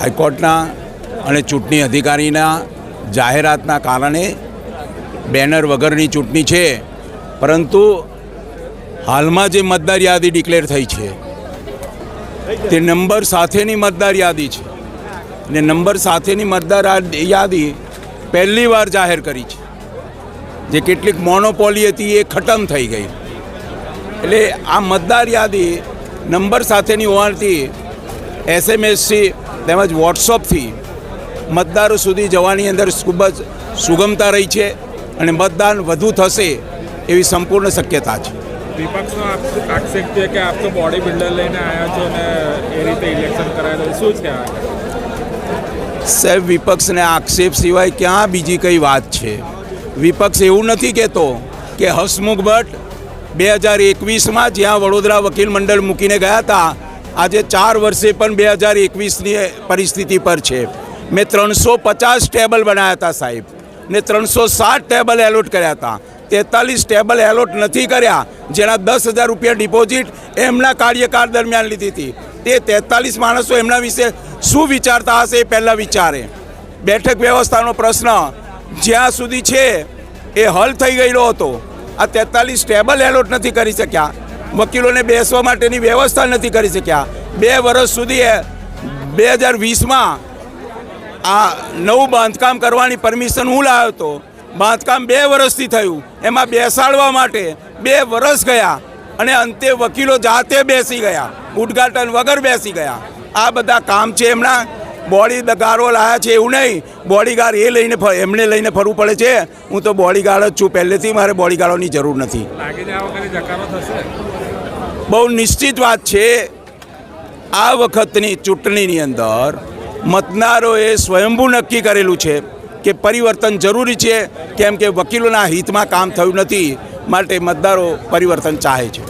હાઈકોર્ટના અને ચૂંટણી અધિકારીના જાહેરાતના કારણે બેનર વગરની ચૂંટણી છે, પરંતુ હાલમાં જે મતદાર યાદી ડિક્લેર થઈ છે તે નંબર સાથેની મતદાર યાદી છે ને નંબર સાથેની મતદાર યાદી પહેલી વાર જાહેર કરી છે. જે કેટલીક મોનોપોલી હતી એ ખતમ થઈ ગઈ. એટલે આ મતદાર યાદી નંબર સાથેની હોવાથી એસએમએસથી તેમજ વોટ્સઅપથી મતદારો સુધી જવાની અંદર ખૂબ જ સુગમતા રહી છે અને મતદાન વધુ થશે એવી સંપૂર્ણ શક્યતા છે. વિપક્ષનો આક્ષેપ છે કે આપ તો બોડી બિલ્ડર લઈને આવ્યા છો ને એ રીતે ઇલેક્શન કરાયેલું, શું છે આ? સાહેબ, વિપક્ષને આક્ષેપ સિવાય ક્યાં બીજી કઈ વાત છે? વિપક્ષ એવું નથી કહેતો કે હસમુખ ભટ્ટ 2021માં જ્યાં વડોદરા વકીલ મંડળ મૂકીને ગયા હતા, આજે 4 વર્ષે પણ 2021ની પરિસ્થિતિ પર છે. મેં 350 ટેબલ બનાવ્યા હતા સાહેબ, ને 360 ટેબલ એલોટ કર્યા હતા. 43 ટેબલ એલોટ નથી કર્યા, જેના 10,000 રૂપિયા ડિપોઝિટ એમના કાર્યકાળ દરમિયાન લીધી હતી. તે 43 માણસો એમના વિશે શું વિચારતા હશે એ પહેલાં વિચારે. બેઠક વ્યવસ્થાનો પ્રશ્ન જ્યાં સુધી છે એ હલ થઈ ગયેલો હતો. આ 43 ટેબલ એલોટ નથી કરી શક્યા, વકીલોને બેસવા માટેની વ્યવસ્થા નથી કરી શક્યા. 2 વર્ષ સુધી 2020માં આ નવું બાંધકામ કરવાની પરમિશન હું લાવ્યો હતો. બાંધકામ 2 વર્ષથી થયું, એમાં બેસાડવા માટે 2 વર્ષ ગયા અને અંતે વકીલો જાતે બેસી ગયા, ઉદ્ઘાટન વગર બેસી ગયા. આ બધા કામ છે એમના. બોડીગાર્ડો લાયા છે એવું નહીં, બોડીગાર્ડ એમને લઈને ફરવું પડે છે. હું તો બોડીગાર્ડ જ છું પહેલેથી, મારે બોડીગાર્ડોની જરૂર નથી. બહુ નિશ્ચિત વાત છે, આ વખતની ચૂંટણીની અંદર મતદારોએ સ્વયંભૂ નક્કી કરેલું છે કે પરિવર્તન જરૂરી છે, કેમ કે વકીલોના હિતમાં કામ થયું નથી, માટે મતદારો પરિવર્તન ચાહે છે.